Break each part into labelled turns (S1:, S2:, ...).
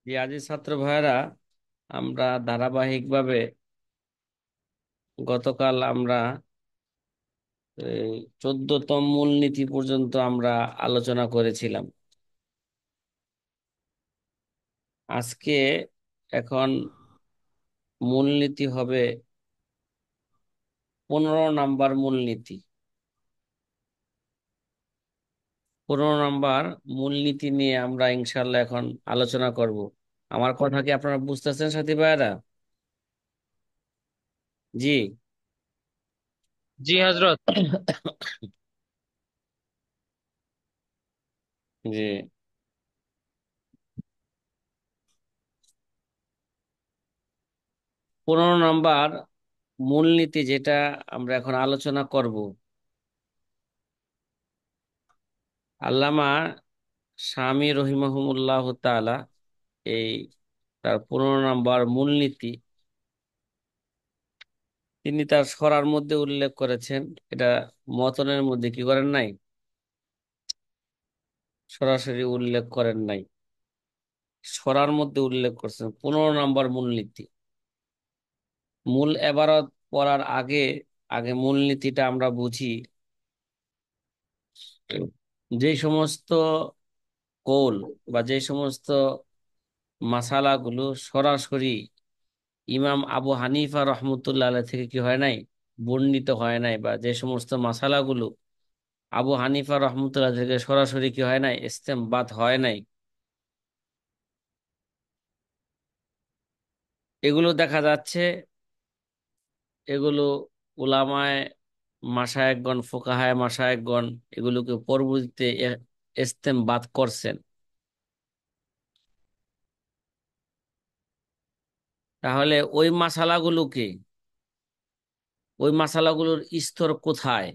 S1: যে আজি ছাত্র ভাইয়েরা, আমরা ধারাবাহিকভাবে গতকাল আমরা 14তম মূলনীতি পর্যন্ত আমরা আলোচনা করেছিলাম। আজকে এখন মূলনীতি হবে 15 নাম্বার মূলনীতি। 15 নাম্বার মূলনীতি নিয়ে আমরা ইনশাল্লাহ এখন আলোচনা করব। আমার কথা কি আপনারা বুঝতেছেন সাথী ভাইয়েরা? জি।
S2: জি হজরত।
S1: জি। 15 নাম্বার মূলনীতি যেটা আমরা এখন আলোচনা করব, আল্লামা স্বামী রহিমাহুমুল্লাহ তাআলা এই তার 15 নাম্বার মূলনীতি তিনি তার সরার মধ্যে উল্লেখ করেছেন। এটা মতনের মধ্যে কি করেন নাই, সরাসরি উল্লেখ করেন নাই, সরার মধ্যে উল্লেখ করছেন 15 নাম্বার মূলনীতি। মূল এবারত পড়ার আগে আগে মূলনীতিটা আমরা বুঝি। যে সমস্ত কৌল বা যে সমস্ত মাসালাগুলো সরাসরি ইমাম আবু হানিফা রহমতুল্লাহ আলাইহ থেকে কি হয় নাই, বর্ণিত হয় নাই, বা যে সমস্ত মাসালাগুলো আবু হানিফা রহমতুল্লাহ থেকে সরাসরি কি হয় নাই, ইস্তেমবাত হয় নাই, এগুলো দেখা যাচ্ছে, এগুলো উলামায়ে মাশায়েখগণ, ফুকাহায়ে মাশায়েখগণ এগুলোকে পরবর্তীতে ইস্তেমবাত করছেন। তাহলে ওই মাসালাগুলোর স্তর কোথায়?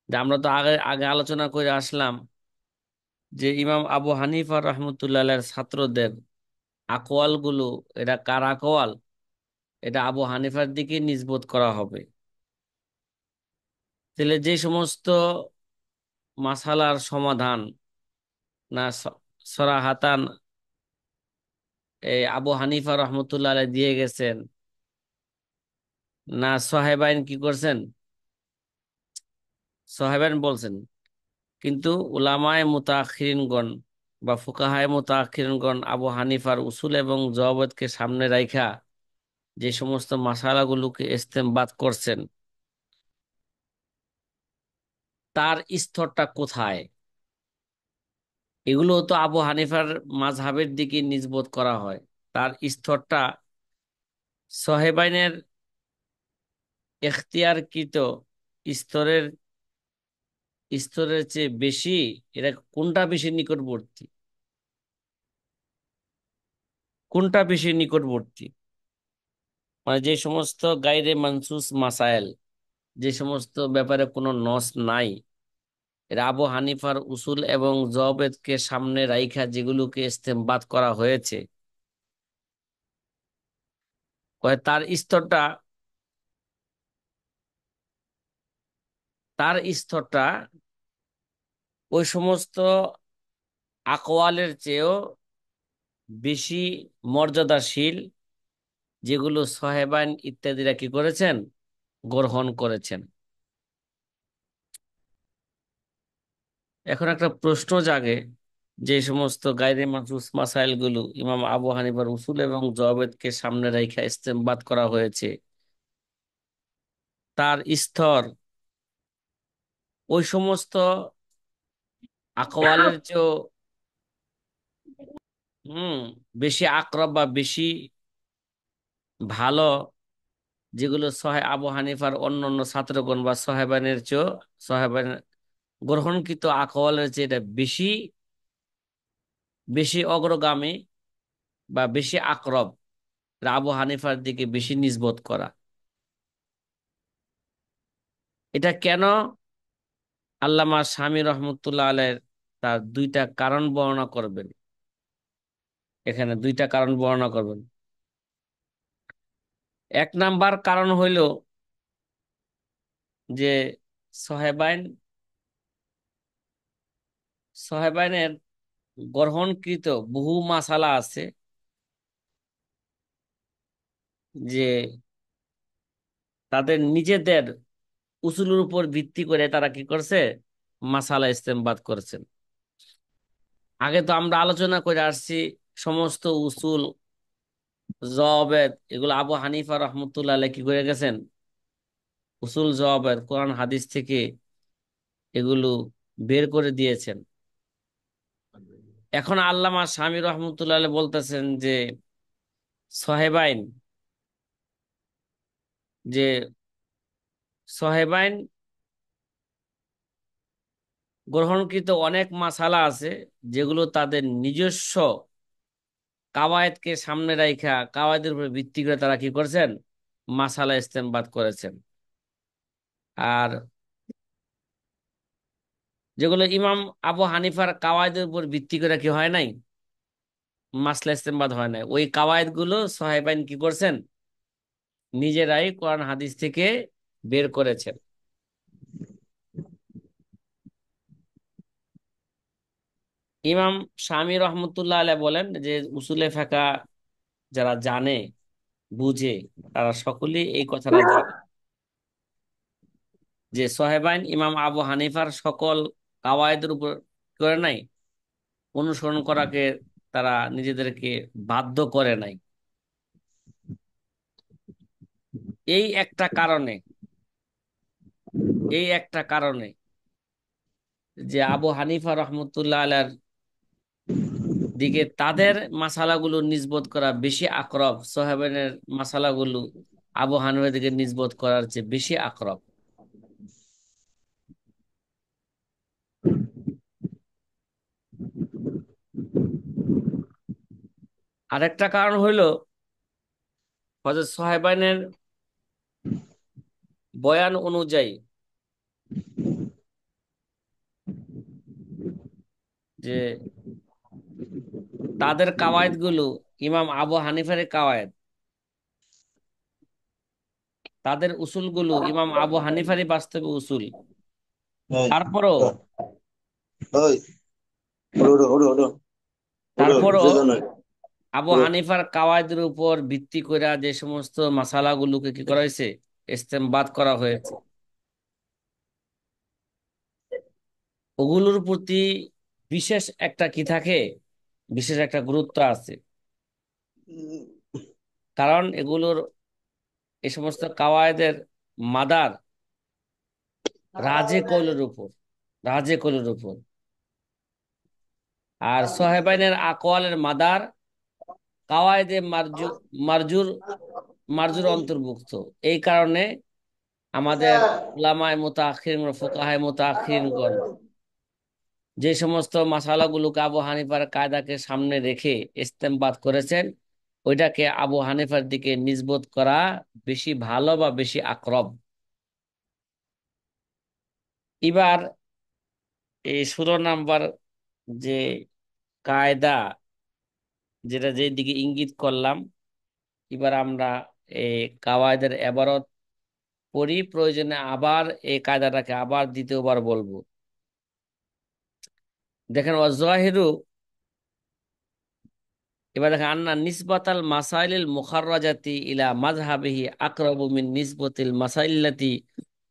S1: যে আমরা তো আগে আগে আলোচনা করে আসলাম যে ইমাম আবু হানিফা রহমতুল্লাহ ছাত্রদের আকওয়াল গুলো, এটা কার আকওয়াল? এটা আবু হানিফার দিকে নিসবত করা হবে। তাহলে যে সমস্ত মাসালার সমাধান না সরাহাতান এই আবু হানিফা রহমতুল্লাহ আলাইহ দিয়ে গেছেন, না সাহেবাইন কি করছেন, সাহেবাইন বলছেন, কিন্তু উলামায়ে মুতাআখিরিনগণ বা ফুকাহায়ে মুতাআখিরিনগণ আবু হানিফার উসুল এবং জওয়াবতকে সামনে রাইখা যে সমস্ত মাসালাগুলোকে ইস্তেমবাত করছেন, তার স্তরটা কোথায়? এগুলো তো আবু হানিফার মাযহাবের দিকে নিসবত করা হয়। তার স্তরটা সাহেবাইনের এখতিয়ারকৃত স্তরের স্তরের চেয়ে বেশি, এটা কোনটা বেশি নিকটবর্তী, কোনটা বেশি নিকটবর্তী? মানে যে সমস্ত গায়রে মানসুস মাসায়েল, যে সমস্ত ব্যাপারে কোনো নস নাই, এরা আবু হানিফার উসুল এবং জওয়াবতকে সামনে রাইখা যেগুলোকে ইস্তেমবাত করা হয়েছে, কয় তার স্তরটা ওই সমস্ত আকওয়ালের চেয়েও বেশি মর্যাদাশীল, যেগুলো সাহেবান ইত্যাদিরা কি করেছেন, গ্রহণ করেছেন। এখন একটা প্রশ্ন জাগে, যে সমস্ত গায়রে মানসুস মাসাইল গুলো ইমাম আবু হানিফার উসুল এবং জওয়াবতকে সামনে রেখে ইস্তেমবাত করা হয়েছে, তার স্তর ওই সমস্ত আকওয়ালের চেয়েও হম বেশি আকরব বা বেশি ভালো, যেগুলো আবু হানিফার অন্যান্য ছাত্রগণ বা সাহেবানের চেয়েও, সাহেবান গ্রহণকৃত আকওয়ালের চেয়ে এটা বেশি বেশি অগ্রগামী বা বেশি আকরব, এটা আবু হানিফার দিকে বেশি নিসবত করা। এটা কেন? আল্লামা স্বামী রহমতুল্লাহ আলাইহির তার দুইটা কারণ বর্ণনা করবেন। এখানে দুইটা কারণ বর্ণনা করবেন। 1 নাম্বার কারণ হইল যে সাহেবাইন সাহেবাইনের গ্রহণকৃত বহু মাসালা আছে, যে তাদের নিজেদের উসুলের উপর ভিত্তি করে তারা কি করছে, মাসালা ইস্তেমবাদ করেছেন। আগে তো আমরা আলোচনা করে আসছি সমস্ত উসুল, জওয়াবেদ, এগুলো আবু হানিফা রহমতুল্লাহ আলাইহ কি করে গেছেন, উসুল জওয়াবেদ কোরআন হাদিস থেকে এগুলো বের করে দিয়েছেন। এখন আল্লামা শামী রহমতুল্লাহ আলাইহ বলতেছেন যে সাহেবাইন, যে সাহেবাইন গ্রহণকৃত অনেক মাসালা আছে যেগুলো তাদের নিজস্ব কাওয়ায়েদকে সামনে রাখা, কাওয়ায়েদের উপর ভিত্তি করে তারা কি করছেন, মাসালা ইস্তেমবাদ করেছেন। আর যেগুলো ইমাম আবু হানিফার কাওয়ায়েদের উপর ভিত্তি করে কি হয় নাই, মাসলা ইস্তেমবাদ হয় নাই, ওই কাওয়ায়েদ গুলো সাহেবাইন কি করছেন, নিজেরাই কোরআন হাদিস থেকে বের করেছেন। ইমাম শামী রহমতুল্লাহ আলাইহ বলেন যে উসুলে ফাঁকা যারা জানে, বুঝে, তারা সকলেই এই কথাটা জানে যে সাহেবাইন ইমাম আবু হানিফার সকল কাওয়ায়েদের উপর করে নাই, অনুসরণ করাকে তারা নিজেদেরকে বাধ্য করে নাই। এই একটা কারণে, এই একটা কারণে যে আবু হানিফা রহমতুল্লাহ আলাইহির দিকে তাদের মাসালাগুলো নিসবত করা বেশি আকরব, সাহেবানের মাসালাগুলো আবু হানিফার দিকে নিসবত করার চেয়ে বেশি আকরব। আরেকটা কারণ হইল হযরত সাহেবানের বয়ান অনুযায়ী যে তাদের কাওয়ায়েদ গুলো ইমাম আবু হানিফার কাওয়ায়েদ, তাদের উসুলগুলো ইমাম আবু হানিফারই বাস্তবে উসুল।
S2: এই,
S1: তারপরও,
S2: ওই, ওঠো, ওঠো, ওঠো, ওঠো, ওঠো,
S1: তারপরও
S2: যেতে নয়,
S1: আবু
S2: ওঠো।
S1: হানিফার কাওয়ায়েদের উপর ভিত্তি করে যে সমস্ত মাসালাগুলোকে কি করা হয়েছে, ইস্তেমবাদ করা হয়েছে, ওগুলোর প্রতি বিশেষ একটা কি থাকে, বিশেষ একটা গুরুত্ব আছে। কারণ এগুলোর, এই সমস্ত কাওয়ায়েদের মাদার রাজে কৌলের উপর, রাজে কৌলের উপর। আর সাহেবাইনের আকওয়ালের মাদার কাওয়ায়েদে মারজুর মারজুর অন্তর্ভুক্ত। এই কারণে আমাদের উলামায়ে মুতাআখিরিন ও ফুকাহায়ে মুতাআখিরিনগণ যে সমস্ত মাসালাগুলোকে আবু হানিফার কায়দাকে সামনে রেখে ইস্তেমবাদ করেছেন, ওইটাকে আবু হানিফার দিকে নিসবত করা বেশি ভালো বা বেশি আকরব। এবার এই 16 নাম্বার যে কায়দা, যেটা যে দিকে ইঙ্গিত করলাম, এবার আমরা এই কাওয়ায়েদের এবারত পড়ি, প্রয়োজনে আবার এই কায়দাটাকে আবার দ্বিতীয়বার বলবো। দেখেন ওয়াজহিরু, এবার দেখেন আন্না নিসবাতাল মাসাইলিল মুখাররাজাতি ইলা মাযহাবিহি আকরাবু মিন নিসবাতিল মাসাইল্লাতি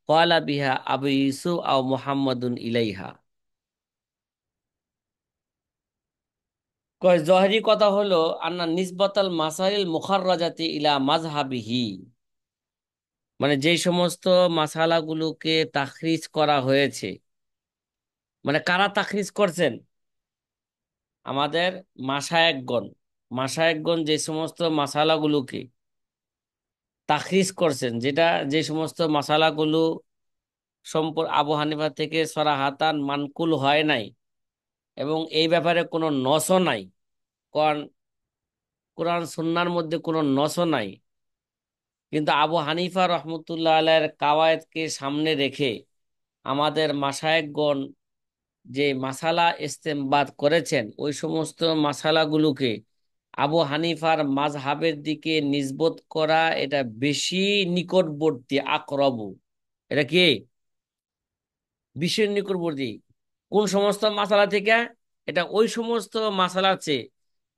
S1: ক্বালা বিহা আবু ইউসুফ আও মুহাম্মাদুন ইলাইহা। কয় জহরি কথা হলো আন্না নিসবাতাল মাসাইল মুখাররাজাতি ইলা মাযহাবিহি, মানে যেই সমস্ত মাসালাগুলোকে তাখরিজ করা হয়েছে, মানে কারা তাখরিজ করছেন, আমাদের মাশায়েখগণ, মাশায়েখগণ যে সমস্ত মাসালাগুলোকে তাখরিজ করছেন, যেটা যে সমস্ত মাসালাগুলো আবু হানিফা থেকে সরাহাতান মানকুল হয় নাই, এবং এই ব্যাপারে কোনো নসও নাই, কারণ কোরআন সুন্নাহর মধ্যে কোনো নসও নাই, কিন্তু আবু হানিফা রহমতুল্লাহ আলাইহির কাওয়ায়েদকে সামনে রেখে আমাদের মাশায়েখগণ যে মাসালা ইস্তেমবাদ করেছেন, ওই সমস্ত মাসালাগুলোকে আবু হানিফার মাযহাবের দিকে নিসবত করা এটা বেশি নিকটবর্তী, আকরবু, এটা কি বিশের নিকটবর্তী। কোন সমস্ত মাসালা থেকে? এটা ওই সমস্ত মাসালার চেয়ে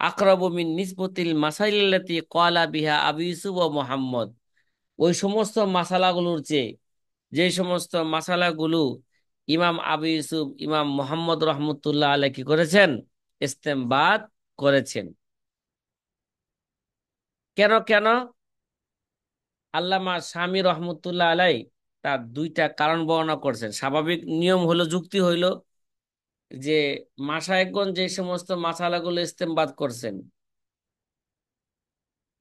S1: আকরাবু মিন নিসবতিল মাসাইল্লাতি ক্বালা বিহা আবু ইউসুফ ও মুহাম্মদ। ওই সমস্ত মাসালাগুলোর চেয়ে যে সমস্ত মাসালাগুলো ইমাম আবু ইউসুফ ইমাম মুহাম্মদ রহমতুল্লাহ আলাইহি কি করেছেন? ইস্তেমবাদ করেছেন। কেন কেন? আল্লামা শামী রহমতুল্লাহ আলাই তার দুইটা কারণ বর্ণনা করছেন। স্বাভাবিক নিয়ম হলো, যুক্তি হইল যে মাশায়েখগণ যে সমস্ত মাসালাগুলো ইস্তেমবাদ করছেন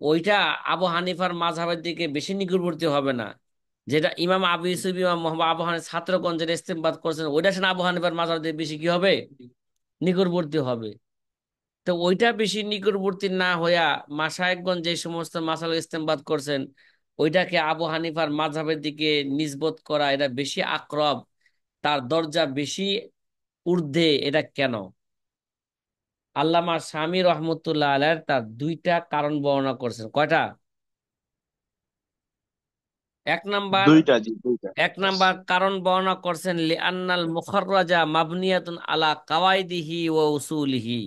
S1: ওইটা আবু হানিফার মাযহাবের দিকে বেশি নিকটবর্তী হবে না। যেটা ইমাম আবু ইউসুফ ইমাম মোহাম্মদ আবু হানিফার ছাত্রগণ যেটা ইস্তেমবাদ করছেন ওইটা সে আবু হানিফার মাযহাবের দিকে বেশি কি হবে? নিকটবর্তী হবে। তো ওইটা বেশি নিকটবর্তী না হইয়া মাশায়েখগণ যে সমস্ত মাসালা ইস্তেমবাদ করছেন ওইটাকে আবু হানিফার মাযহাবের দিকে নিসবত করা এটা বেশি আকরব, তার দরজা বেশি ঊর্ধ্বে। এটা কেন? আল্লামা শামী রহমতুল্লাহ আলাইহির তার দুইটা কারণ বর্ণনা করছেন। কয়টা? এক নাম্বার
S2: দুইটা, জি দুইটা।
S1: এক নাম্বার কারণ বর্ণনা করছেন লিআন্নাল মুখাররাজা মাবনিয়াতুন আলা কাওয়াইদিহি ওয়া উসুলিহি।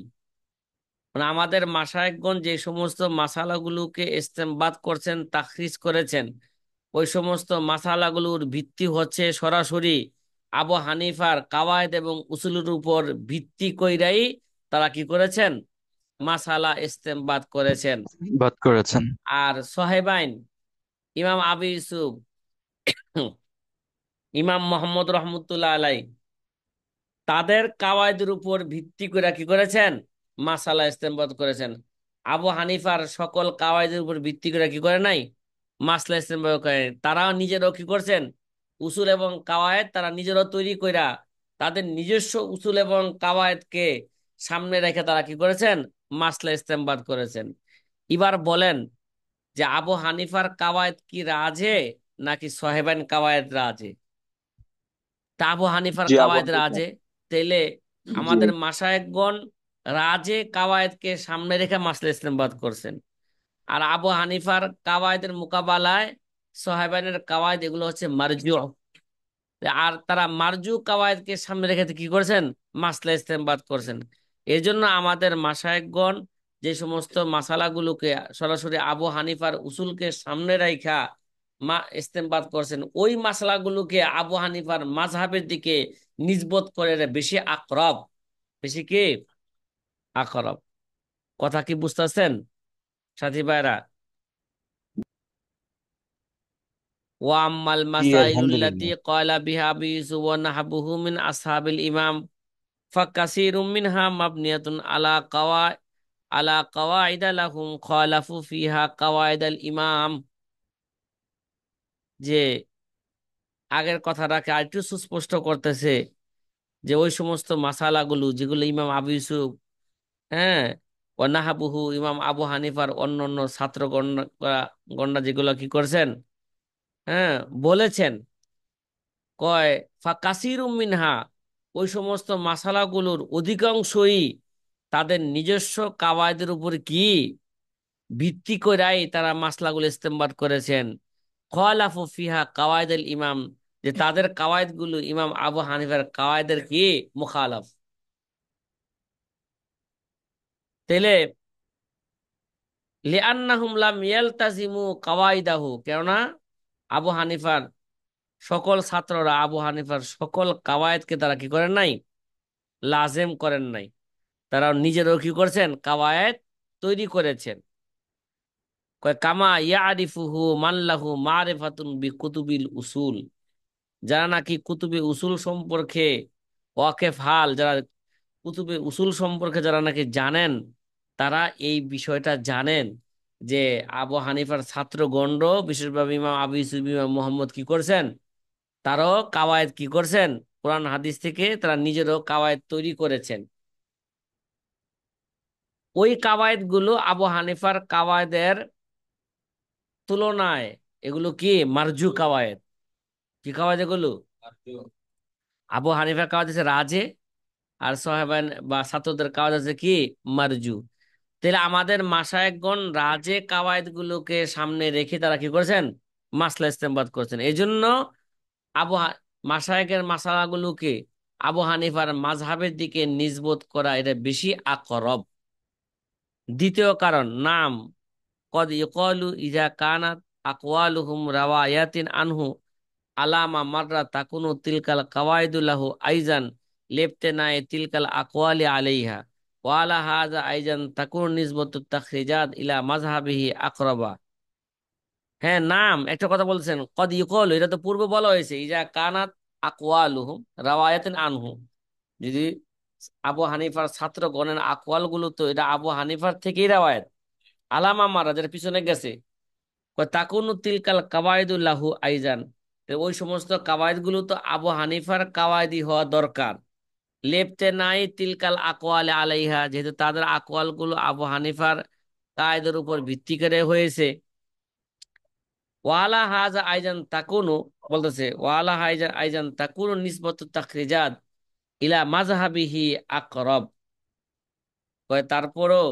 S1: মানে আমাদের মাশায়েখগণ যে সমস্ত মাসালাগুলোকে ইস্তেমবাদ করছেন, তাখরিজ করেছেন, ওই সমস্ত মাসালাগুলোর ভিত্তি হচ্ছে সরাসরি আবু হানিফার কাওয়ায়েদ এবং উসুলের উপর ভিত্তি কইরাই তারা কি করেছেন? মাসালা ইস্তেমবাদ করেছেন।
S3: বাদ করেছেন।
S1: আর সাহেবাইন ইমাম আবু ইউসুফ ইমাম মোহাম্মদ রহমতুল্লাহ আলাই তাদের কাওয়ায়দের উপর ভিত্তি করে কি করেছেন? মাসালা ইস্তেমবাদ করেছেন। আবু হানিফার সকল কাওয়ায়দের উপর ভিত্তি করে কি করে নাই? মাসলা ইস্তেমবাদ করে নাই। তারাও নিজেরাও কি করছেন? উসুল এবং কাওয়ায়েদ তারা নিজেরাও তৈরি কইরা তাদের নিজস্ব উসুল এবং কাওয়ায়েদকে সামনে রেখে তারা কি করেছেন? মাসলা ইস্তেমবাদ করেছেন। এবার বলেন যে আবু হানিফার কাওয়ায়েদ কি রাজে নাকি সাহেবান কাওয়ায়েদ রাজে? তা আবু হানিফার
S2: জি, আবু
S1: কাওয়ায়েদ
S2: হানিফা।
S1: রাজে। তাইলে
S2: জি।
S1: আমাদের মাশায়েখগণ রাজে কাওয়ায়েদকে সামনে রেখে মাসলা ইস্তেমবাদ করছেন। আর আবু হানিফার কাওয়ায়েদের মোকাবেলায় সাহেবানের কাওয়ায়েদ এগুলো হচ্ছে মারজু। আর তারা মারজু কাওয়ায়েদকে সামনে রেখে কি করেছেন? মাসলা ইস্তেমবাদ করছেন। এই জন্য আমাদের মাশায়েখগণ যে সমস্ত মাসালাগুলোকে সরাসরি আবু হানিফার উসুলকে সামনে রাইখা ইস্তেমবাদ করছেন, ওই মাসালাগুলোকে আবু হানিফার মাযহাবের দিকে নিসবত করে বেশি আকরব। বেশি কি আকরব। কথা কি বুঝতেছেন সাথী ভাইরা? ওয়াম্মাল
S3: জি
S1: মাসাইলুল্লাতি
S3: আলহামদুলিল্লাহ।
S1: ক্বালা বিহা আবু ইউসুফ ওয়া নাহাবুহু মিন আসহাবিল ইমাম ফাকাসিরুম মিনহা মাবনিয়াতুন আলা কাওয়াইদা লাহুম খালাফু ফিহা কাওয়াইদাল ইমাম। যে আগের কথাটাকে আরেকটু সুস্পষ্ট করতেছে যে ওই সমস্ত মাসালাগুলো যেগুলো ইমাম আবু ইউসুফ, হ্যাঁ, ওয়ানাহাবুহু ইমাম আবু হানিফার অন্যান্য ছাত্র গণনা যেগুলো কি করছেন, হ্যাঁ, বলেছেন, কয় ফাকাসিরুম মিনহা ওই সমস্ত মাসালাগুলোর অধিকাংশই তাদের নিজস্ব কাওয়ায়েদের উপর কি ভিত্তি কইরাই তারা মাসলাগুলো ইস্তেমবাদ করেছেন। খলাফু ফিহা কাওয়াইদুল ইমাম, যে তাদের কাওয়ায়েদ গুলো ইমাম আবু হানিফার কাওয়ায়েদের কি মুখালাফ। তাইলে লিআন্নাহুম লাম ইয়ালতাজিমু কাওয়াইদাহু, কেননা আবু হানিফার সকল ছাত্ররা আবু হানিফার সকল কাওয়ায়েদকে তারা কি করেন নাই? লাজেম করেন নাই। তারা নিজেরাও কি করছেন? কাওয়ায়েদ তৈরি করেছেন। কয় কামা ইয়ারিফুহু মাল্লাহু মারিফাতুন বিকুতুবিল উসুল, যারা নাকি কুতুবে উসুল সম্পর্কে ওয়াকেফ হাল, যারা কুতুবে উসুল সম্পর্কে যারা নাকি জানেন, তারা এই বিষয়টা জানেন যে আবু হানিফার ছাত্রগণ বিশেষভাবে ইমাম আবু ইউসুফ ইমাম মোহাম্মদ কি করছেন? তারাও কাওয়ায়েদ কি করছেন? কোরআন হাদিস থেকে তারা নিজেরও কাওয়ায়েদ তৈরি করেছেন। ওই কাওয়ায়েদ গুলো আবু হানিফার কাওয়ায়েদের তুলনায় এগুলো কি মারজু কাওয়ায়েদ। কি কাওয়ায়েদ এগুলো? আবু হানিফার কাওয়ায়েদ হচ্ছে রাজে, আর সাহাবান বা ছাত্রদের কাওয়ায়েদ হচ্ছে কি মারজু। তাহলে আমাদের মাশায়েখগণ রাজে কাওয়ায়েদ গুলোকে সামনে রেখে তারা কি করেছেন? মাসলা ইস্তেমবাদ করেছেন। এই জন্য আবু মাশায়েখের মাসালাগুলোকে আবু হানিফার মাযহাবের দিকে নিসবত করা এটা বেশি আকরব। দ্বিতীয় কারণ, নাম কদ ইকালু ইজা কানাত আকওয়ালুহুম রাওয়ায়াতিন আনহু আলামা মাররা তাকুনু তিলকাল কাওয়াইদুল্লাহু আইজান লেফতেনায়ে তিলকাল আকওয়ালি আলাইহা ওয়ালা হাযা আইজান তাকুনু নিসবতু তাখরিজাত ইলা মাযহাবিহি আকরাবা। হ্যাঁ, নাম একটা কথা বলছেন, কদ ইউকল, এটা তো পূর্বে বলা হয়েছে, ইজা কানাত আকওয়ালুহুম রাওয়ায়াতিন আনহু, যদি আবু হানিফার ছাত্রগণের আকওয়াল গুলো, তো এটা আবু হানিফার থেকেই রাওয়ায়াত, আলামা মারা যেটা পিছনে গেছে, তাকুনু তিলকাল কাওয়াইদুল্লাহু আইজান, তো ওই সমস্ত কাওয়ায়েদ গুলো তো আবু হানিফার কাওয়ায়দি হওয়া দরকার। লেপতে নাই তিলকাল আকওয়ালে আলাইহা, যেহেতু তাদের আকওয়াল গুলো আবু হানিফার কায়দের উপর ভিত্তি করে হয়েছে। ওয়ালা হাজা আইজান তাকুনু, বলতেছে ওয়ালা হাইজা আইজান তাকুনু নিসবতু তাখরিজাত ইলা মাযহাবিহি আকরাব। তারপরও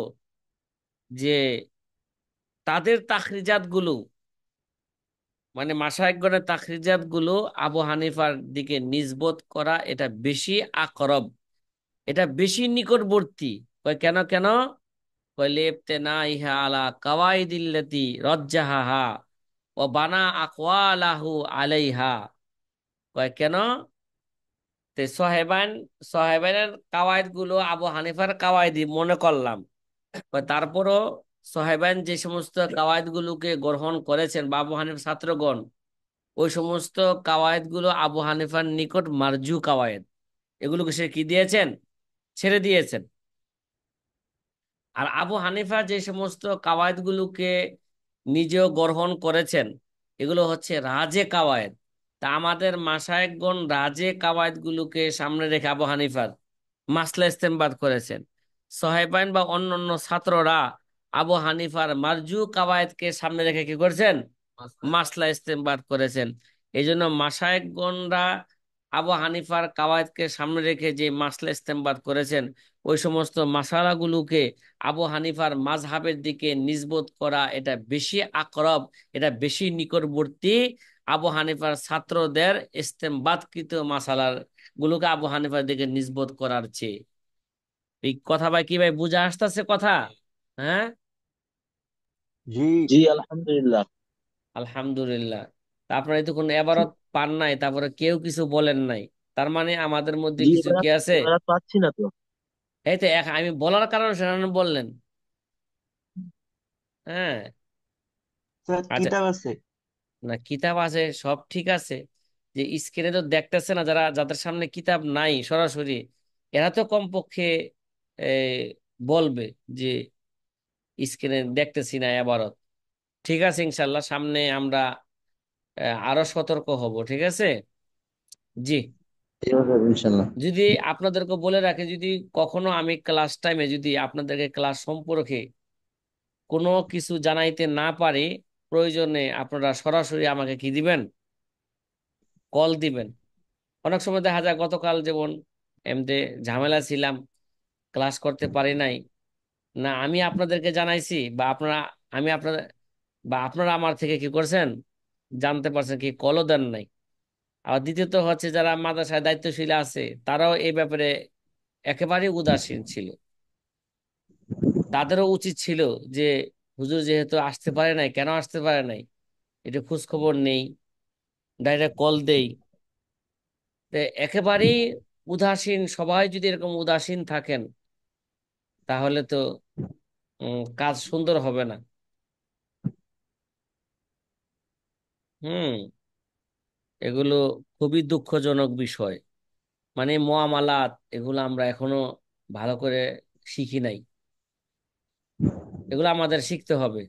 S1: যে তাদের তাখরিজাত গুলো, মানে মাশায়েখগণের তাখরিজাত গুলো আবু হানিফার দিকে নিসবত করা এটা বেশি আকরব, এটা বেশি নিকটবর্তী। কেন কেন? লেপ্তেনা ইহা আলা কাওয়াইদিল্লাতি রজ্জাহাহা ও বানা আকওয়ালাহু আলাইহা। কেন? তে সোহেবানের কাওয়াইদ গুলো আবু হানিফার কাওয়াইদি মনে করলাম। তারপরও সোহেবান যে সমস্ত কাওয়াইদ গুলোকে গ্রহণ করেছেন বা আবু হানিফার ছাত্রগণ, ওই সমস্ত কাওয়ায়েদ গুলো আবু হানিফার নিকট মারজু কাওয়ায়েদ, এগুলোকে সে কি দিয়েছেন? ছেড়ে দিয়েছেন। আর আবু হানিফা যে সমস্ত কাওয়ায়েদ গুলোকে নিজেও গ্রহণ করেছেন, এগুলো হচ্ছে রাজে কাওয়ায়েদ। তা আমাদের মাশায়েখগণ রাজে কাওয়ায়েদ গুলোকে সামনে রেখে আবু হানিফার মাসলা ইস্তেমবাদ করেছেন। সোহাইবান বা অন্যান্য ছাত্ররা আবু হানিফার মারজু কাওয়ায়েদকে সামনে রেখে কি করছেন? মাসলা ইস্তেমবাদ করেছেন। এই জন্য মাশায়েখগণরা আবু হানিফার কাওয়ায়েদকে সামনে রেখে যে মাসলা ইস্তেমবাদ করেছেন, ওই সমস্ত মাসালাগুলোকে আবু হানিফার মাযহাবের দিকে নিসবত করা এটা বেশি আকরব, এটা বেশি নিকটবর্তী আবু হানিফার ছাত্রদের ইস্তেমবাদকৃত মাসালার গুলোকে আবু হানিফার দিকে নিসবত করার চেয়ে। এই কথা ভাই কি ভাই বুঝে আসতেছে কথা? হ্যাঁ,
S2: জি জি, আলহামদুলিল্লাহ।
S1: আলহামদুলিল্লাহ। তা আপনারা এতক্ষণ এবারত পান নাই, তারপরে কেউ কিছু বলেন নাই, তার মানে আমাদের মধ্যে
S2: জি,
S1: কিছু
S2: এবার
S1: কি আছে?
S2: এবার আর পাচ্ছি না তো।
S1: এই তো আমি বলার কারণে সেখানে বললেন। হ্যাঁ,
S2: স্যার,
S1: আচ্ছা।
S2: কিতাব আছে।
S1: না, কিতাব আছে, সব ঠিক আছে, যে স্ক্রিনে তো দেখতেছে না, যারা যাদের সামনে কিতাব নাই সরাসরি, এরা তো কমপক্ষে এ, বলবে যে স্ক্রিনে দেখতেছি না এবারত। ঠিক আছে, ইনশাল্লাহ সামনে আমরা আরো সতর্ক হব, ঠিক আছে। জি।
S2: এইভাবে ইনশাল্লাহ।
S1: যদি আপনাদেরকে বলে রাখি, যদি কখনো আমি ক্লাস টাইমে যদি আপনাদেরকে ক্লাস সম্পর্কে কোনো কিছু জানাইতে না পারি, প্রয়োজনে আপনারা সরাসরি আমাকে কি দিবেন? কল দিবেন। অনেক সময় দেখা যায়, গতকাল যেমন এমনিতে ঝামেলা ছিলাম, ক্লাস করতে পারি নাই, না আমি আপনাদেরকে জানাইছি বা আপনারা, আমি আপনাদের বা আপনারা আমার থেকে কি করছেন জানতে পারছেন, কি কলও দেন নাই। আর দ্বিতীয়ত হচ্ছে, যারা মাদ্রাসায় দায়িত্বশীল আছে তারাও এই ব্যাপারে একেবারেই উদাসীন ছিল। তাদেরও উচিত ছিল যে হুজুর যেহেতু আসতে পারে নাই, কেন আসতে পারে নাই এটা খোঁজ খবর নেই, ডাইরেক্ট কল দেই। তো একেবারেই উদাসীন, সবাই যদি এরকম উদাসীন থাকেন, তাহলে তো কাজ সুন্দর হবে না। হুম। এগুলো খুবই দুঃখজনক বিষয়, মানে মুআমালাত, এগুলো আমরা এখনো ভালো করে শিখি নাই, এগুলো আমাদের শিখতে হবে।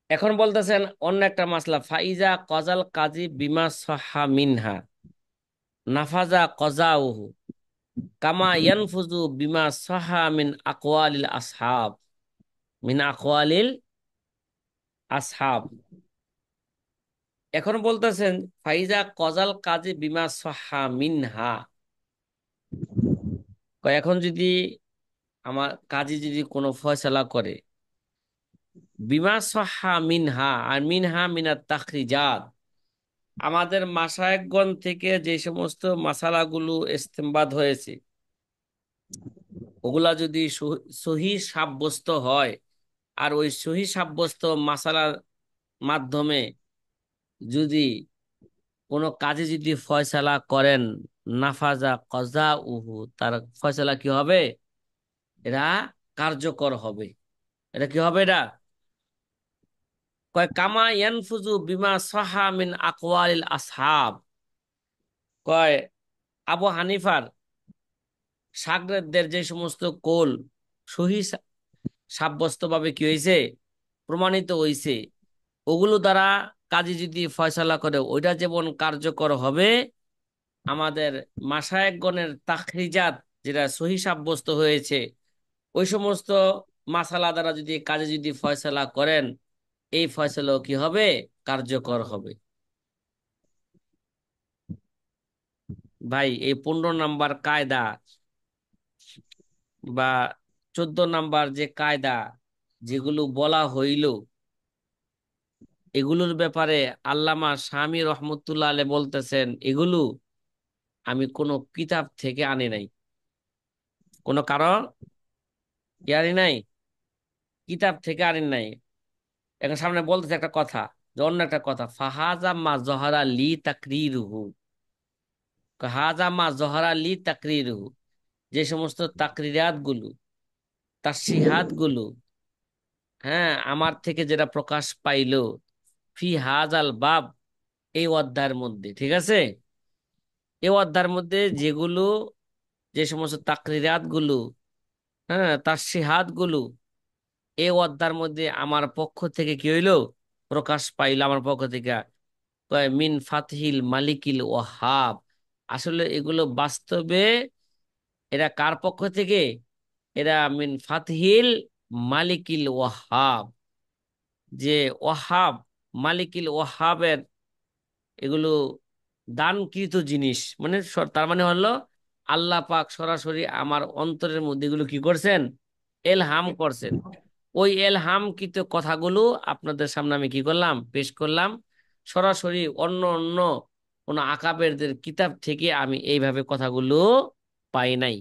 S1: এখন বলতেছেন অন্য একটা মাসলা, ফাইজা কজাল কাজী বিমা সাহা মিনহা নাফাজা কজাউহু কামা ইয়ানফুজু বিমা সাহা মিন আকওয়ালিল আসহাব, মিন আকওয়ালিল আসহাব। এখন বলতেছেন ফাইজা কজাল কাজী বিমা সাহা মিনহা, এখন যদি আমার কাজী যদি কোনো ফয়সালা করে, বিমা সহা মিনহা, আর মিনহা মিনাত তাখরিজাত, আমাদের মাশায়েখগণ থেকে যে সমস্ত মাসালাগুলো ইস্তেমবাদ হয়েছে, ওগুলা যদি সহি সাব্যস্ত হয়, আর ওই সহি সাব্যস্ত মাসালার মাধ্যমে যদি কোনো কাজে যদি ফয়সালা করেন, নাফাজা কজা উহু, তার ফয়সালা কি হবে? এরা কার্যকর হবে। এটা কি হবে? এটা কয় কামা ইয়ানফুজু বিমা সাহা মিন আকওয়ালিল আসহাব। কয় আবু হানিফার শাগরেদদের যে সমস্ত কৌল সহি সাব্যস্ত ভাবে কি হয়েছে, প্রমাণিত হয়েছে, ওগুলো দ্বারা কাজী যদি ফয়সালা করে ওইটা যেমন কার্যকর হবে, আমাদের মাশায়েখগণের তাখরিজাত যেটা সহি সাব্যস্ত হয়েছে, ওই সমস্ত মাসালা দ্বারা যদি কাজে যদি ফয়সালা করেন, এই ফয়সালাও কি হবে? কার্যকর হবে। ভাই, এই 15 নাম্বার কায়দা বা 14 নাম্বার যে কায়দা যেগুলো বলা হইল, এগুলোর ব্যাপারে আল্লামা শামী রহমতুল্লাহ আলাইহি বলতেছেন, এগুলো আমি কোনো কিতাব থেকে আনি নাই, কোনো কারো আনি নাই, কিতাব থেকে আনি নাই। এখন সামনে বলতেছে একটা কথা, যে অন্য একটা কথা, ফাহাজা মা জহারা লি তাকরিরুহু, হাজা মা জহারা লি তাকরিরুহু, যে সমস্ত তাকরিরাত গুলো, তাসহিহাত গুলো, হ্যাঁ, আমার থেকে যেটা প্রকাশ পাইলো, ফি হাজাল বাব, এই অধ্যায়ের মধ্যে, ঠিক আছে, এই অধ্যায়ের মধ্যে যেগুলো, যে সমস্ত তাকরিরাত গুলো, হ্যাঁ, তাসহিহাত গুলো এই অধ্যায়ের মধ্যে আমার পক্ষ থেকে কি হইলো, প্রকাশ পাইলো আমার পক্ষ থেকে, কয় মিন ফাতহিল মালিকিল ওয়াহাব। আসলে এগুলো বাস্তবে এরা কার পক্ষ থেকে? এরা মিন ফাতহিল মালিকিল ওয়াহাব, যে ওয়াহাব, মালিকিল ওয়াহাবের এগুলো দানকৃত জিনিস, মানে তার মানে হলো আল্লাহ পাক সরাসরি আমার অন্তরের মধ্যে এগুলো কি করছেন? এলহাম করছেন। ওই এলহামকৃত কথাগুলো আপনাদের সামনে আমি কি করলাম? পেশ করলাম। সরাসরি অন্য অন্য কোন আকাবেরদের কিতাব থেকে আমি এইভাবে কথাগুলো পাই নাই।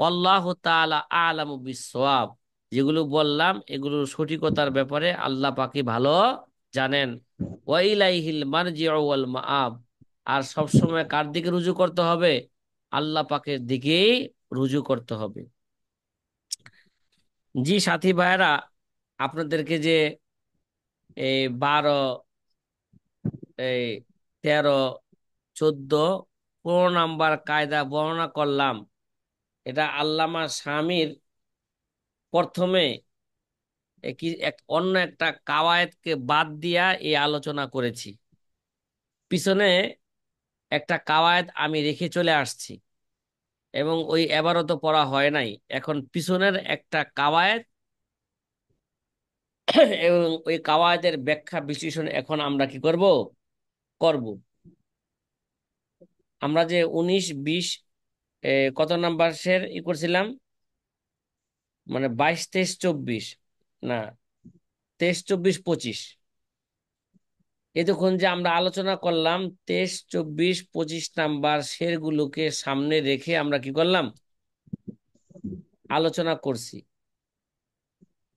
S1: আল্লাহ তাআলা আ'লামু বিস-সাওয়াব। যেগুলো বললাম এগুলোর সঠিকতার ব্যাপারে আল্লাহ পাকই ভালো জানেন। ওয়া ইলাইহিল মারজিউ ওয়াল মাআব। আর সবসময় কার দিকে রুজু করতে হবে? আল্লাহ পাকের দিকেই রুজু করতে হবে। জি সাথী ভাইয়েরা, আপনাদেরকে যে এই 12, এই 13, 14, 15 নাম্বার কায়দা বর্ণনা করলাম, এটা আল্লামা শামীর প্রথমে কি অন্য একটা কাওয়ায়েদকে বাদ দিয়া এই আলোচনা করেছি। পিছনে একটা কাওয়ায়েদ আমি রেখে চলে আসছি, এবং ওই এবারও তো পড়া হয় নাই। এখন পিছনের একটা কাওয়ায়েদ এবং ওই কাওয়ায়েদের ব্যাখ্যা বিশ্লেষণ এখন আমরা কি করব? করব। আমরা যে 19, 20, কত নাম্বার শের করছিলাম, মানে 22, 23, 24, না, 23, 24, 25, এতক্ষণ যে আমরা আলোচনা করলাম, 23, 24, 25 নাম্বার শের গুলোকে সামনে রেখে আমরা কি করলাম? আলোচনা করছি।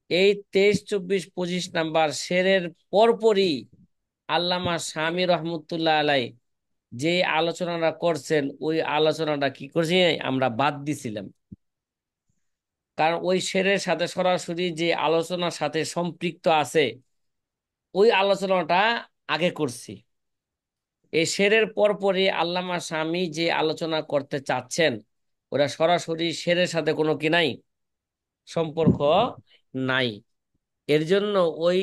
S1: এই 23, 24, 25 নাম্বার শেরের পরপরই আল্লামা শামী রহমতুল্লাহ আলাই যে আলোচনাটা করছেন, ওই আলোচনাটা কি করছি? আমরা বাদ দিছিলাম। কারণ ওই শেরের সাথে সরাসরি যে আলোচনার সাথে সম্পৃক্ত আছে, ওই আলোচনাটা আগে করছি। এই শেরের পরপরই আল্লামা শামী যে আলোচনা করতে চাচ্ছেন, ওরা সরাসরি শেরের সাথে কোনো কি নাই, সম্পর্ক নাই। এর জন্য ওই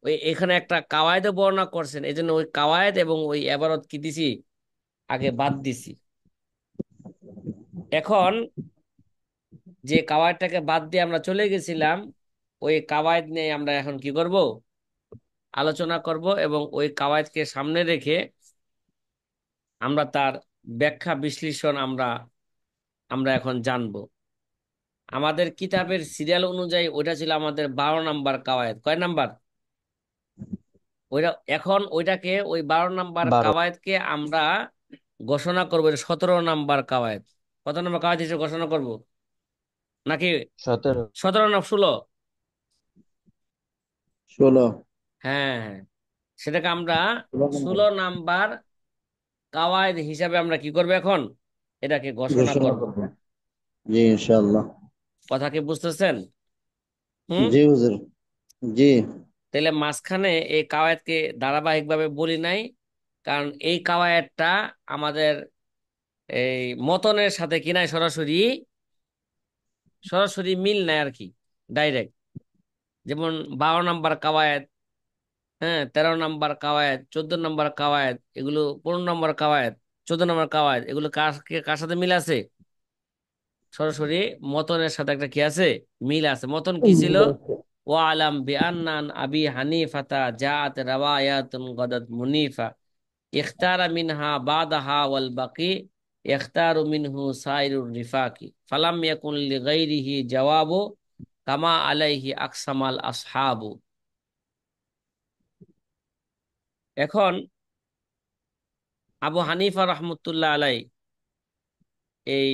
S1: ওই এখানে একটা কাওয়ায়েদও বর্ণনা করছেন, এই জন্য ওই কাওয়ায়েদ এবং ওই এবারত কি দিছি, আগে বাদ দিছি। এখন যে কাওয়ায়েদটাকে বাদ দিয়ে আমরা চলে গেছিলাম, ওই কাওয়ায়েদ নিয়ে আমরা এখন কি করব? আলোচনা করব, এবং ওই কাওয়ায়েদকে সামনে রেখে আমরা তার ব্যাখ্যা বিশ্লেষণ আমরা আমরা এখন জানবো। আমাদের কিতাবের সিরিয়াল অনুযায়ী ওইটা ছিল আমাদের 12 নাম্বার কাওয়ায়েদ। কয় নাম্বার? ওইটা এখন ওইটাকে ওই 12 নাম্বার
S2: 12।
S1: কাওয়ায়েদকে আমরা ঘোষণা করবো 17 নাম্বার কাওয়ায়েদ। কত নম্বর কাওয়ায়েদ হিসেবে ঘোষণা করব? নাকি
S2: 17।
S1: 17 না 16?
S2: 16।
S1: হ্যাঁ হ্যাঁ, সেটাকে আমরা
S2: 16 নম্বর
S1: 16 নাম্বার কাওয়ায়েদ হিসাবে আমরা কি করবো এখন? এটাকে ঘোষণা
S2: ঘোষণা
S1: করব।
S2: করবো। জি ইনশাআল্লাহ।
S1: কথা কি বুঝতেছেন? হুম।
S2: জি হুজুর। জি।
S1: তাহলে মাঝখানে এই কাওয়ায়েদকে ধারাবাহিকভাবে বলি নাই, কারণ এই কাওয়ায়েদটা আমাদের এই মতনের সাথে কি নাই, সরাসরি সরাসরি মিল নাই আর কি, ডাইরেক্ট। যেমন 12 নাম্বার কাওয়ায়েদ, হ্যাঁ, 13 নাম্বার কাওয়ায়েদ, 14 নাম্বার কাওয়ায়েদ, এগুলো 15 নম্বর কাওয়ায়েদ, 14 নম্বর কাওয়ায়েদ, এগুলো কার সাথে মিল আছে? সরাসরি মতনের সাথে একটা কি আছে, মিল আছে। মতন কি ছিল? ওয়ালাম বিআন্নান আবি হানিফাতা জাআত রাওয়ায়াতুন গাদাত মুনিফা ইখতারা মিনহা বাদাহা ওয়াল বাকি ইখতারু মিনহু সাইরুর রিফাকি ফালাম ইয়াকুন লিগাইরিহি জাওয়াবু কামা আলাইহি আকসামাল আসহাবু। এখন আবু হানিফা রহমতুল্লাহ আলাই এই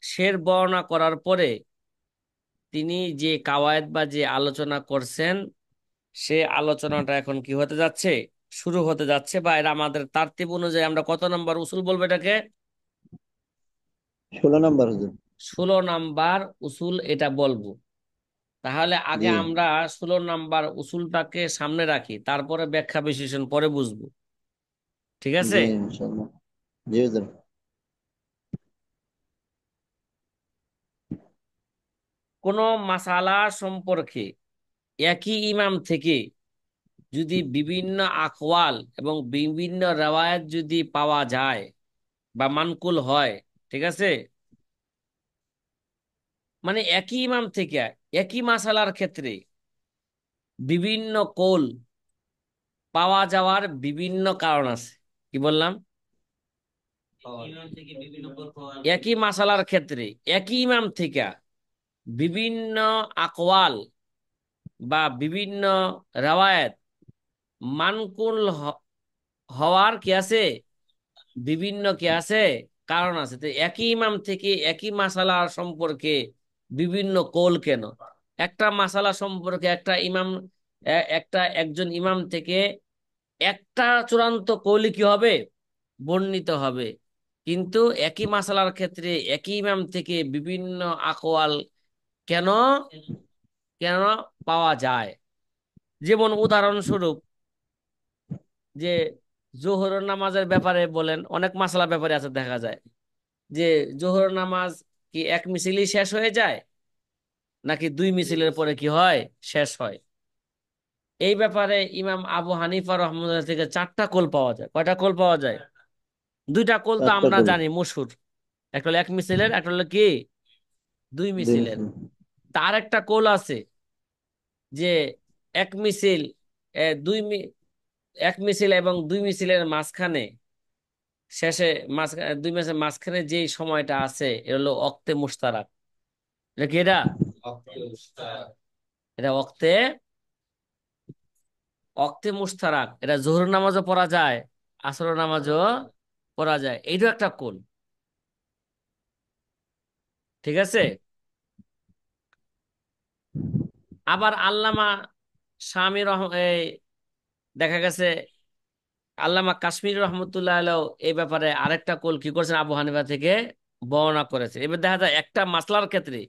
S1: শের বর্ণনা করার পরে তিনি যে কাওয়ায়েদ বা যে আলোচনা করছেন, সে আলোচনাটা এখন কি হতে যাচ্ছে, শুরু হতে যাচ্ছে। বা এরা আমাদের তারতিব অনুযায়ী আমরা কত নম্বর উসুল বলবো এটাকে?
S2: 16 নম্বর হুজুর।
S1: 16 নাম্বার উসুল এটা বলবো। তাহলে আগে
S2: জি।
S1: আমরা 16 নাম্বার উসুলটাকে সামনে রাখি, তারপরে ব্যাখ্যা বিশ্লেষণ পরে বুঝবো। ঠিক আছে?
S2: জি ইনশাআল্লাহ। জি হুজুর।
S1: কোন মাসালা সম্পর্কে একই ইমাম থেকে যদি বিভিন্ন আকওয়াল এবং বিভিন্ন রাওয়ায়াত যদি পাওয়া যায় বা মানকুল হয়, ঠিক আছে, মানে একই ইমাম থেকে একই মাসালার ক্ষেত্রে বিভিন্ন কৌল পাওয়া যাওয়ার বিভিন্ন কারণ আছে। কি বললাম? একই মাসালার ক্ষেত্রে একই ইমাম থেকে বিভিন্ন আকওয়াল বা বিভিন্ন রাওয়ায়াত মানকুল হওয়ার কি আছে, বিভিন্ন কি আছে, কারণ আছে। তো একই ইমাম থেকে একই মাসালা সম্পর্কে বিভিন্ন কৌল কেন? একটা মাসালা সম্পর্কে একটা ইমাম, একজন ইমাম থেকে একটা চূড়ান্ত কৌলি কি হবে, বর্ণিত হবে। কিন্তু একই মাসালার ক্ষেত্রে একই ইমাম থেকে বিভিন্ন আকওয়াল কেন কেন পাওয়া যায়? যেমন উদাহরণস্বরূপ, যে জোহর নামাজের ব্যাপারে বলেন, অনেক মাসালা ব্যাপারে আছে, দেখা যায় যে জোহর নামাজ কি এক মিছিলই শেষ হয়ে যায়, নাকি দুই মিছিলের পরে কি হয়, শেষ হয়। এই ব্যাপারে ইমাম আবু হানিফা রহমতুল্লাহ থেকে 4টা কোল পাওয়া যায়। কয়টা কোল পাওয়া যায়? 2টা কোল তো
S2: 4টা
S1: আমরা
S2: কবি।
S1: জানি মশহুর, একটা হলো এক মিছিলের, একটা হলো কি দুই
S2: 2
S1: মিছিলের।
S2: মিছিল।
S1: তার একটা কোল আছে যে এক মিছিল, এ, দুই মি- এক মিছিল এবং দুই মিছিলের মাঝখানে, শেষে দুই মাসের মাঝখানে যে সময়টা আছে এটা হলো অক্তে মুশতারাক। এটা কি এটা? এটা অক্তে, অক্তে মুশতারাক। এটা জোহর নামাজও পড়া যায়, আসর নামাজও পড়া যায়। এইটাও একটা কোন। ঠিক আছে? আবার আল্লামা স্বামী দেখা গেছে আল্লামা কাশ্মীর রহমতুল্লাহ আলাইহ এই ব্যাপারে আরেকটা কোল কি করছেন, আবু হানিফা থেকে বর্ণনা করেছে। এবার দেখা যায় একটা মাসলার ক্ষেত্রে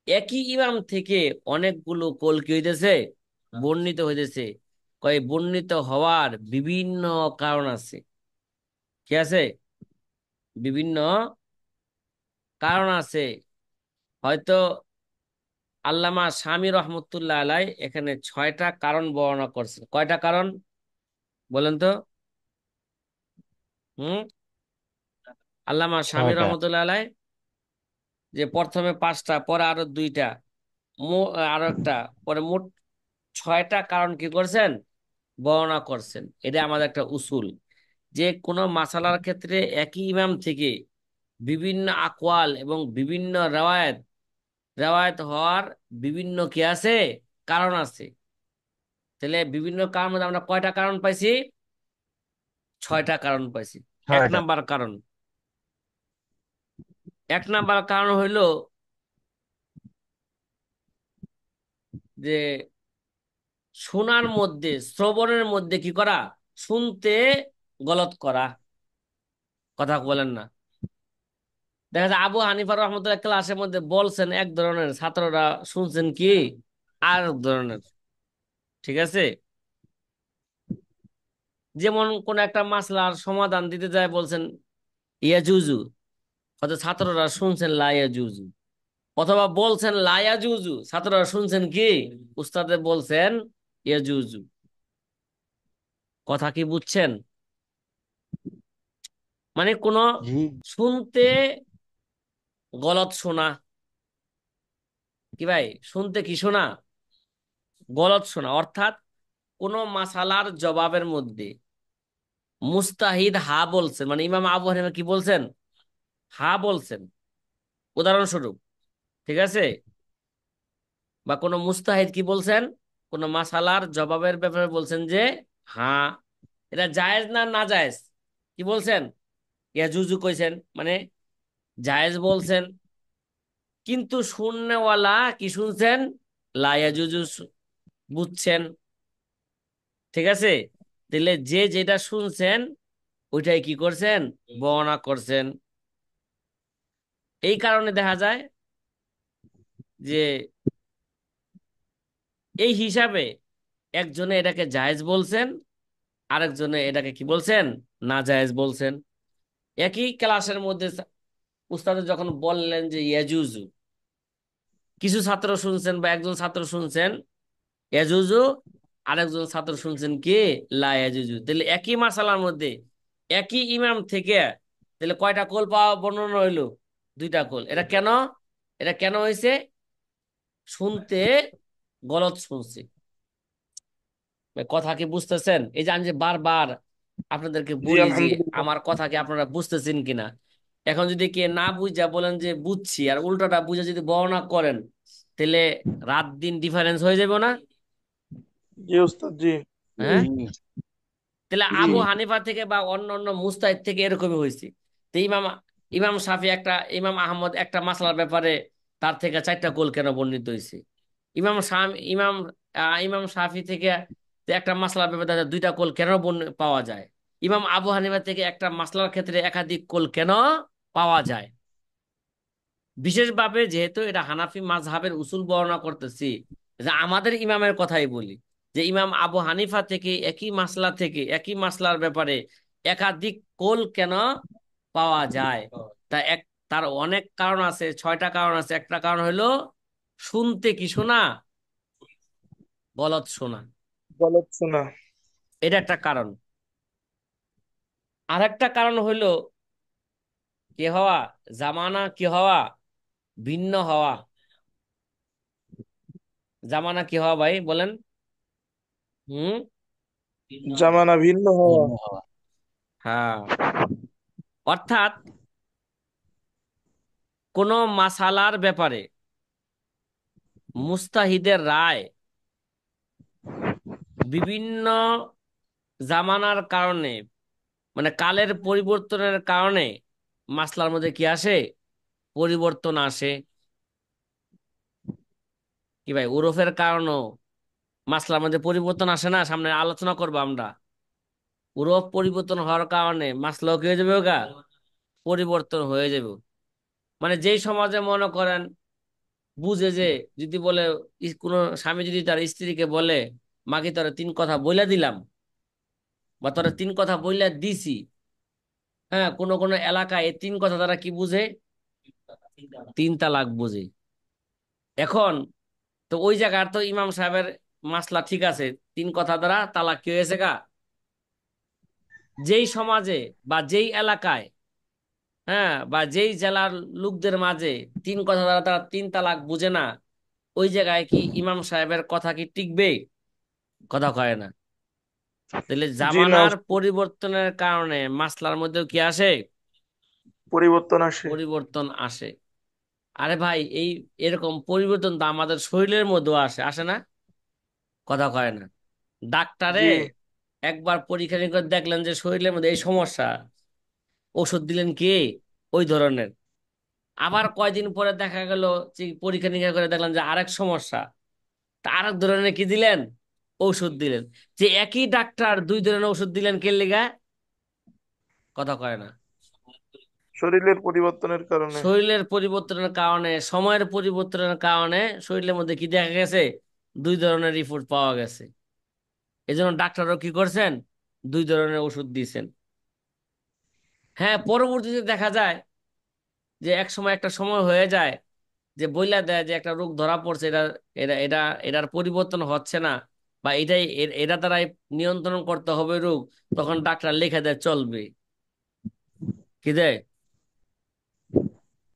S1: একই ইমাম থেকে অনেকগুলো কোল কি হইতেছে, বর্ণিত হইতেছে। কয় বর্ণিত হওয়ার বিভিন্ন কারণ আছে। কি আছে? বিভিন্ন কারণ আছে। হয়তো আল্লামা স্বামী রহমতুল্লাহ আলাই এখানে 6টা কারণ বর্ণনা করছেন। কয়টা কারণ বলেন তো? হুম। আল্লামা স্বামী
S2: 6টা।
S1: রহমতুল্লাহ আলাই যে প্রথমে 5টা, পরে আরো 2টা, আরো একটা, পরে মোট 6টা কারণ কি করছেন, বর্ণনা করছেন। এটা আমাদের একটা উসুল, যে কোনো মাসালার ক্ষেত্রে একই ইমাম থেকে বিভিন্ন আকওয়াল এবং বিভিন্ন রাওয়ায়াত রেওয়ায়ত হওয়ার বিভিন্ন কি আছে, কারণ আছে। তাহলে বিভিন্ন কারণ মধ্যে আমরা কয়টা কারণ পাইছি? 6টা কারণ পাইছি। এক
S2: ছয়টা।
S1: নাম্বার কারণ, এক নাম্বার কারণ হইল যে শোনার মধ্যে, শ্রবণের মধ্যে কি করা, শুনতে গলত করা। কথা বলেন না। দেখা যায় আবু হানিফা রহমতুল্লাহ ক্লাসের মধ্যে বলছেন এক ধরনের, ছাত্ররা শুনছেন কি আর এক ধরনের। ঠিক আছে? যেমন কোন একটা মাসলার সমাধান দিতে যায় বলছেন ইয়াজুজু, হয়তো ছাত্ররা শুনছেন লা ইয়াজুজু। অথবা বলছেন লা ইয়াজুজু, ছাত্ররা শুনছেন কি উস্তাদে বলছেন ইয়াজুজু। কথা কি বুঝছেন? মানে কোন
S2: জি।
S1: শুনতে গলত শোনা, কি ভাই, শুনতে কি শোনা, গলত শোনা। অর্থাৎ কোন মাসালার জবাবের মধ্যে মুস্তাহিদ হা বলছেন, মানে ইমাম আবু হানিফা কি বলছেন, হা বলছেন, উদাহরণস্বরূপ। ঠিক আছে? বা কোন মুস্তাহিদ কি বলছেন, কোন মাসালার জবাবের ব্যাপারে বলছেন যে হ্যাঁ, এটা জায়েজ না না জায়েজ, কি বলছেন, ইয়াজুজু কইছেন, মানে জায়েজ বলছেন। কিন্তু শুননেওয়ালা কি শুনছেন, লা ইয়াজুজু বুঝছেন। ঠিক আছে? তাহলে যে যেটা শুনছেন ওইটাই কি করছেন, বর্ণনা করছেন। এই কারণে দেখা যায় যে এই হিসাবে একজনে এটাকে জায়েজ বলছেন, আরেকজনে এটাকে কি বলছেন, না জায়েজ বলছেন। একই ক্লাসের মধ্যে উস্তাদ যখন বললেন যে ইয়াজুজু, কিছু ছাত্র শুনছেন বা একজন ছাত্র শুনছেন ইয়াজুজু, আরেকজন ছাত্র শুনছেন কি লা ইয়াজুজু। তাহলে একই মাসালার মধ্যে একই ইমাম থেকে তাহলে কয়টা কোল পাওয়া বর্ণনা হইলো, 2টা কোল। এটা কেন, এটা কেন হয়েছে? শুনতে গলত শুনছে। কথা কি বুঝতেছেন? এই যে আমি যে বারবার আপনাদেরকে
S3: জি
S1: বলি যে
S3: আলহামদুলিল্লাহ।
S1: আমার কথা কি আপনারা বুঝতেছেন কিনা। এখন যদি কে না বুঝা বলেন যে বুঝছি, আর উল্টোটা বুঝে যদি বর্ণনা করেন, তাহলে রাত দিন ডিফারেন্স হয়ে যাবে না?
S3: জি উস্তাদ জি।
S1: হ্যাঁ।
S2: জি।
S1: তাহলে
S3: জি
S1: আবু হানিফা থেকে বা অন্য অন্য মুস্তাহিদ থেকে এরকমই হয়েছে। তো ইমাম, ইমাম শাফি একটা, ইমাম আহমদ একটা মাসলার ব্যাপারে তার থেকে 4টা গোল কেন বর্ণিত হয়েছে? ইমাম শাম ইমাম ইমাম শাফি থেকে একটা মাসলার ব্যাপারে তাদের 2টা কোল কেন পাওয়া যায়? ইমাম আবু হানিফা থেকে একটা মাসলার ক্ষেত্রে একাধিক কোল কেন পাওয়া যায়? বিশেষভাবে যেহেতু এটা হানাফি মাযহাবের উসুল বর্ণনা করতেছি, যে আমাদের ইমামের কথাই বলি, যে ইমাম আবু হানিফা থেকে একই মাসলা থেকে, একই মাসলার ব্যাপারে একাধিক কোল কেন পাওয়া যায়? তা এক, তার অনেক কারণ আছে, 6টা কারণ আছে। একটা কারণ হলো শুনতে কি শোনা, গলত শোনা।
S3: বলছো না।
S1: এটা একটা কারণ। আর একটা কারণ হইলো কি হওয়া, জামানা কি হওয়া, ভিন্ন হওয়া। জামানা কি হওয়া ভাই বলেন? হুম।
S3: জামানা ভিন্ন হওয়া।
S2: ভিন্ন হওয়া।
S1: হ্যাঁ। অর্থাৎ কোন মাসালার ব্যাপারে মুস্তাহিদের রায় বিভিন্ন জামানার কারণে, মানে কালের পরিবর্তনের কারণে মাসলার মধ্যে কি আসে, পরিবর্তন আসে। কি ভাই, ওরফের কারণও মাসলার মধ্যে পরিবর্তন আসে না? সামনে আলোচনা করবো আমরা। ওরফ পরিবর্তন হওয়ার কারণে মাসলাও কি হয়ে যাবে ওগা, পরিবর্তন হয়ে যাবে। মানে যেই সমাজে মনে করেন বুঝে যে, যদি বলে কোনো স্বামী যদি তার স্ত্রীকে বলে মাকে তোরা 3 কথা বইলা দিলাম, বা তোরা 3 কথা বইলা দিছি, হ্যাঁ, কোন কোন এলাকায় এই 3 কথা তারা কি বুঝে, 3 তালাক বুঝে। এখন তো ওই জায়গার তো ইমাম সাহেবের মাসলা ঠিক আছে, 3 কথা দ্বারা তালাক কি হয়েছে গা। যেই সমাজে বা যেই এলাকায়, হ্যাঁ, বা যেই জেলার লোকদের মাঝে 3 কথা দ্বারা তারা 3 তালাক বুঝে না, ওই জায়গায় কি ইমাম সাহেবের কথা কি টিকবে? কথা কয় না। তাহলে
S3: জি না
S1: জামানার
S3: উস্তাদ,
S1: পরিবর্তনের কারণে মাসলার মধ্যেও কি আসে,
S3: পরিবর্তন আসে।
S1: পরিবর্তন আসে। আরে ভাই, এই এরকম পরিবর্তন তো আমাদের শরীরের মধ্যেও আসে, আসে না? কথা কয় না। ডাক্তারে
S3: জি।
S1: একবার পরীক্ষা নিরীক্ষা করে দেখলেন যে শরীরের মধ্যে এই সমস্যা, ওষুধ দিলেন কি ওই ধরনের। আবার কয়দিন পরে দেখা গেল যে পরীক্ষা নিরীক্ষা করে দেখলেন যে আরেক সমস্যা, তা আরেক ধরনের কি দিলেন, ঔষধ দিলেন। যে একই ডাক্তার দুই ধরনের ওষুধ দিলেন কে লিগা? কথা কয় না।
S3: শরীরের পরিবর্তনের কারণে।
S1: শরীরের পরিবর্তনের কারণে, সময়ের পরিবর্তনের কারণে শরীরের মধ্যে কি দেখা গেছে, দুই ধরনের রিপোর্ট পাওয়া গেছে। এই জন্য ডাক্তারও কি করছেন, দুই ধরনের ওষুধ দিয়েছেন। হ্যাঁ, পরবর্তীতে দেখা যায় যে এক সময় একটা সময় হয়ে যায় যে বইলা দেয় যে একটা রোগ ধরা পড়ছে, এটা এটা এটা এটার পরিবর্তন হচ্ছে না, বা এটাই এটা দ্বারাই নিয়ন্ত্রণ করতে হবে রোগ। তখন ডাক্তার লিখে দেয় চলবে, কি দেয়,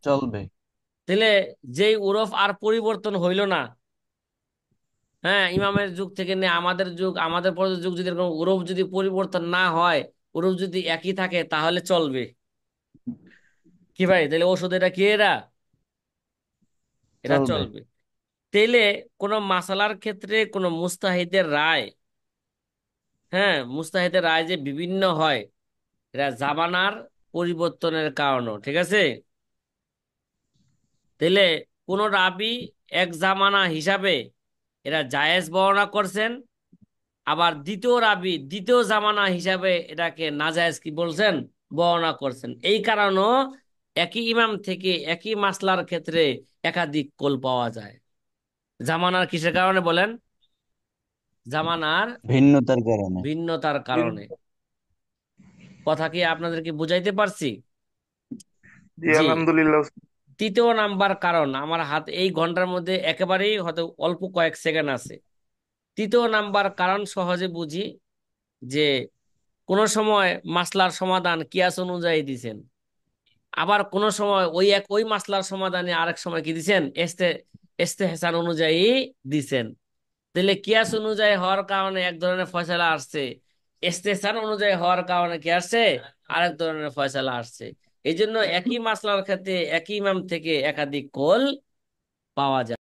S2: চলবে।
S1: তাহলে যেই ওরফ আর পরিবর্তন হইল না। হ্যাঁ, ইমামের যুগ থেকে নিয়ে আমাদের যুগ, আমাদের পরে যুগ, যদি এরকম ওরফ যদি পরিবর্তন না হয়, ওরফ যদি একই থাকে তাহলে চলবে। কি ভাই, তাহলে ওষুধ এটা কি, এরা এটা
S2: চলবে।
S1: চলবে। তাইলে কোন মাসালার ক্ষেত্রে কোন মুস্তাহিদের রায়, হ্যাঁ মুস্তাহিদের রায় যে বিভিন্ন হয়, এটা জামানার পরিবর্তনের কারণে, ঠিক আছে? তাইলে কোন রাবি এক জামানা হিসাবে এরা জায়েজ বর্ণনা করছেন, আবার দ্বিতীয় রাবি দ্বিতীয় জামানা হিসাবে এটাকে নাজায়েজ কি বলছেন, বর্ণনা করছেন। এই কারণেও একই ইমাম থেকে একই মাসলার ক্ষেত্রে একাধিক কোল পাওয়া যায়। জামানার কিসের কারণে বলেন? জামানার
S2: ভিন্নতার কারণে।
S1: ভিন্নতার
S3: দিন।
S1: কারণে। কথা কি আপনাদেরকে বুঝাইতে পারছি?
S3: জি,
S1: জি।
S3: আলহামদুলিল্লাহ।
S1: তৃতীয় নাম্বার কারণ, আমার হাত এই ঘন্টার মধ্যে একেবারেই হয়তো অল্প কয়েক সেকেন্ড আছে। তৃতীয় নাম্বার কারণ সহজে বুঝি, যে কোন সময় মাসলার সমাধান কিয়াস অনুযায়ী দিছেন, আবার কোন সময় ওই মাসলার সমাধানে আরেক সময় কি দিছেন, ইস্তেহসান অনুযায়ী দিছেন। তাহলে কিয়াস অনুযায়ী হওয়ার কারণে এক ধরনের ফয়সালা আসছে, ইস্তেহসান অনুযায়ী হওয়ার কারণে কি আসছে, আরেক ধরনের ফয়সালা আসছে। এই জন্য একই মাসলার ক্ষেত্রে একই ইমাম থেকে একাধিক কল পাওয়া যায়।